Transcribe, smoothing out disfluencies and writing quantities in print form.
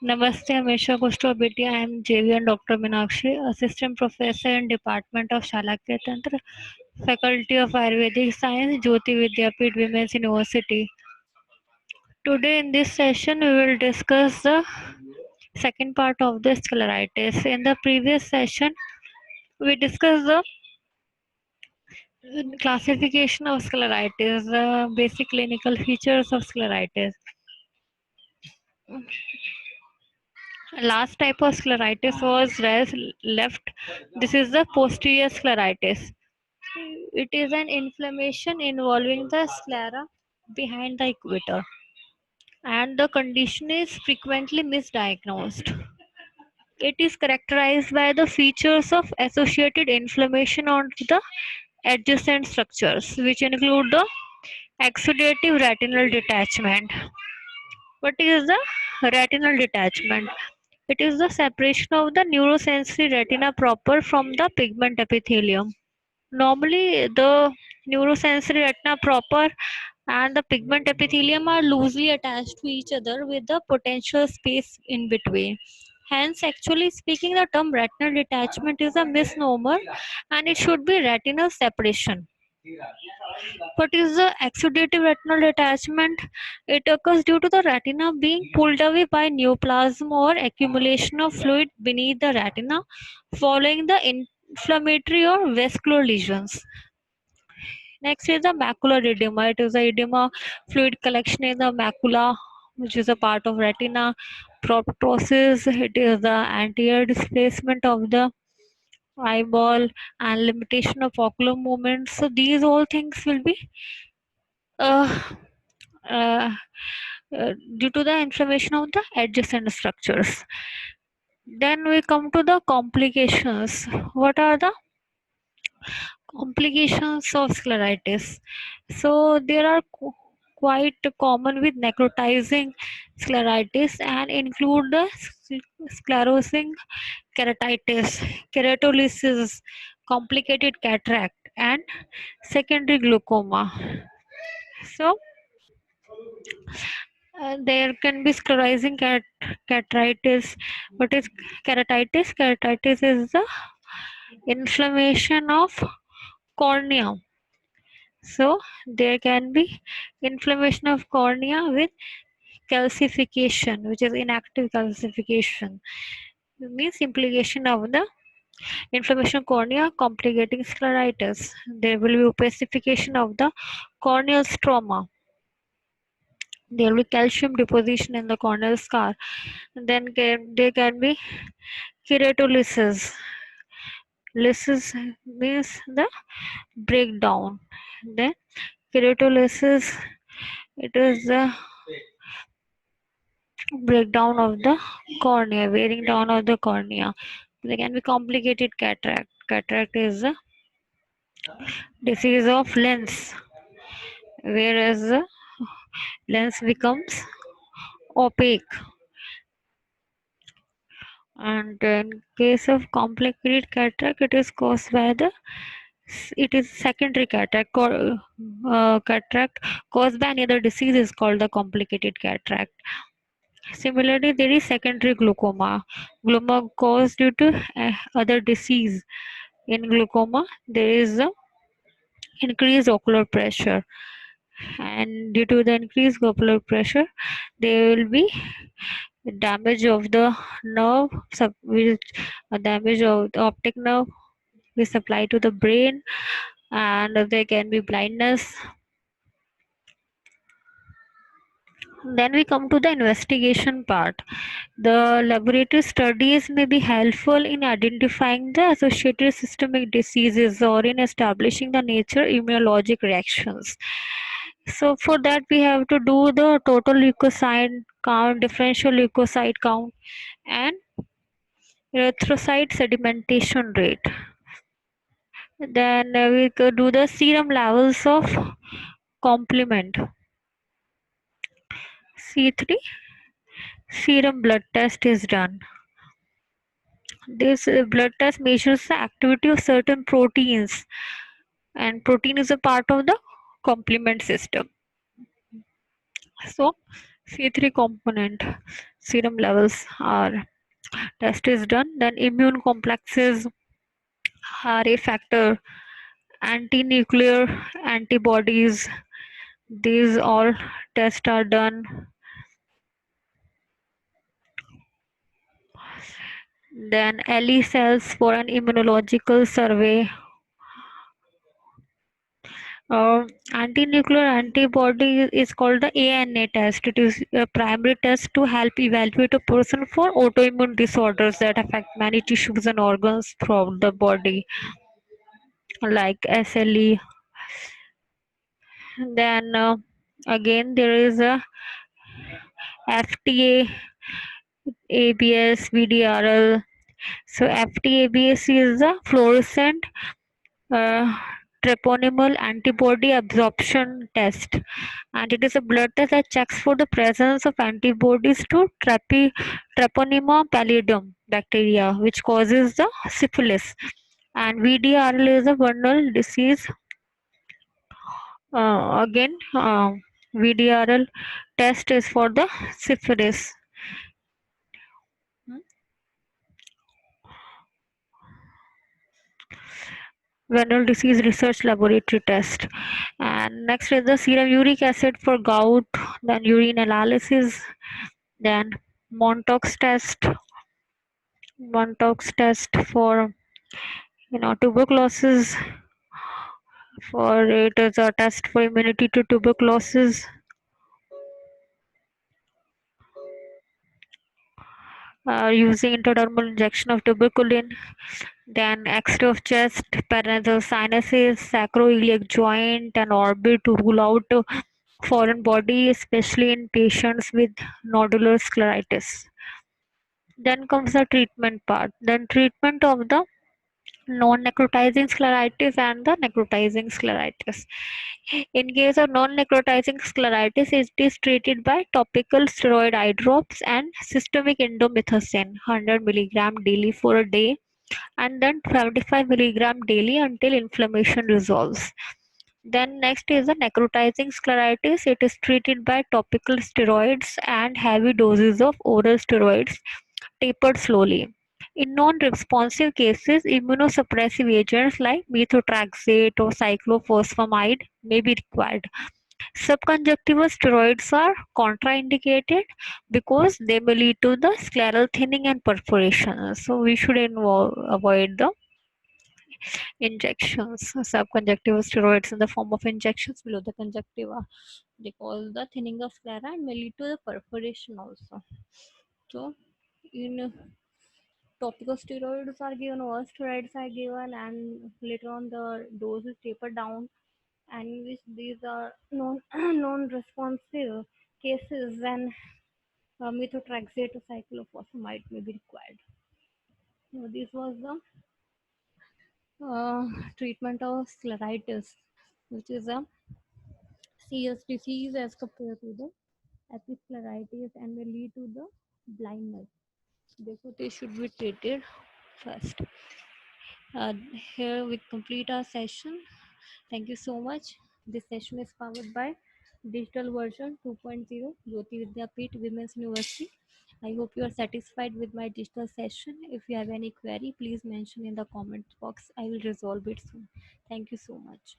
Namaste, Amisha Kushto I am JVN Dr. Minakshi, Assistant Professor in Department of Shalakya Tantra, Faculty of Ayurvedic Science, Jyoti Vidyapeeth Women's University. Today in this session, we will discuss the second part of the scleritis. In the previous session, we discussed the classification of scleritis, the basic clinical features of scleritis. Last type of scleritis was left. This is the posterior scleritis. It is an inflammation involving the sclera behind the equator, and the condition is frequently misdiagnosed. It is characterized by the features of associated inflammation on the adjacent structures, which include the exudative retinal detachment. What is the retinal detachment? It is the separation of the neurosensory retina proper from the pigment epithelium. Normally, the neurosensory retina proper and the pigment epithelium are loosely attached to each other with the potential space in between. Hence, actually speaking, the term retinal detachment is a misnomer and it should be retinal separation. What is the exudative retinal detachment? It occurs due to the retina being pulled away by neoplasm or accumulation of fluid beneath the retina following the inflammatory or vascular lesions. Next is the macular edema. It is the edema fluid collection in the macula, which is a part of retina. Proptosis. It is the anterior displacement of the eyeball and limitation of ocular movement. So these all things will be uh, uh, due to the inflammation of the adjacent structures. Then we come to the complications. What are the complications of scleritis? So there are quite common with necrotizing scleritis and include the sclerosing keratitis, keratolysis, complicated cataract, and secondary glaucoma. So there can be sclerosing keratitis. What is keratitis? Keratitis is the inflammation of cornea. So there can be inflammation of cornea with calcification, which is inactive calcification. It means implication of the inflammation of cornea complicating scleritis. There will be opacification of the corneal stroma. There will be calcium deposition in the corneal scar. Then there can be keratolysis. Lysis means the breakdown. Then keratolysis, it is the breakdown of the cornea, wearing down of the cornea. There can be complicated cataract. Cataract is a disease of lens, whereas the lens becomes opaque. And in case of complicated cataract, it is caused by the it is secondary cataract. Cataract caused by any other disease is called the complicated cataract. Similarly, there is secondary glaucoma. Glaucoma caused due to other disease. In glaucoma, there is a increased ocular pressure, and due to the increased ocular pressure, there will be damage of the nerve, which damage of the optic nerve is supplied to the brain, and there can be blindness. Then we come to the investigation part. The laboratory studies may be helpful in identifying the associated systemic diseases or in establishing the nature immunologic reactions. So for that we have to do the total leukocyte count, differential leukocyte count, and erythrocyte sedimentation rate. Then we could do the serum levels of complement. C3 serum blood test is done. This blood test measures the activity of certain proteins, and protein is a part of the complement system. So C3 component. serum levels are test is done. Then immune complexes, RA factor, anti-nuclear antibodies, these all tests are done. Then LE cells for an immunological survey. Anti-nuclear antibody is called the ANA test. It is a primary test to help evaluate a person for autoimmune disorders that affect many tissues and organs throughout the body, like SLE. Then again, there is a FTA, ABS, VDRL. So FTABS is the fluorescent uh, treponemal antibody absorption test, and it is a blood test that checks for the presence of antibodies to Treponema pallidum bacteria, which causes the syphilis. And VDRL is a vernal disease. Again, VDRL test is for the syphilis. Vernal disease research laboratory test. And next is the serum uric acid for gout, then urine analysis, then Montauk's test, Montauk's test for tuberculosis. For it is a test for immunity to tuberculosis. Using intradermal injection of tuberculin, then X-ray of chest, paranasal sinuses, sacroiliac joint, and orbit to rule out foreign body, especially in patients with nodular scleritis. Then comes the treatment part. Then treatment of the non-necrotizing scleritis and the necrotizing scleritis. In case of non-necrotizing scleritis, it is treated by topical steroid eye drops and systemic indomethacin 100 milligram daily for a day, and then 75 milligram daily until inflammation resolves. Then next is the necrotizing scleritis. It is treated by topical steroids and heavy doses of oral steroids tapered slowly. In non-responsive cases, immunosuppressive agents like methotrexate or cyclophosphamide may be required. Subconjunctival steroids are contraindicated because they may lead to the scleral thinning and perforation. So we should avoid the injections. Subconjunctival steroids in the form of injections below the conjunctiva, they cause the thinning of sclera and may lead to the perforation also. So in topical steroids are given, oral steroids are given, and later on the dose is tapered down, and in which these are non-responsive cases when methotrexate or cyclophosphamide may be required. So this was the treatment of scleritis, which is a serious disease as compared to the episcleritis and may lead to the blindness. Therefore, they should be treated first. Uh, Here we complete our session. Thank you so much. This session is powered by Digital Version 2.0 Jyoti Vidyapeeth Women's University. I hope you are satisfied with my digital session. If you have any query, please mention in the comment box. I will resolve it soon. Thank you so much.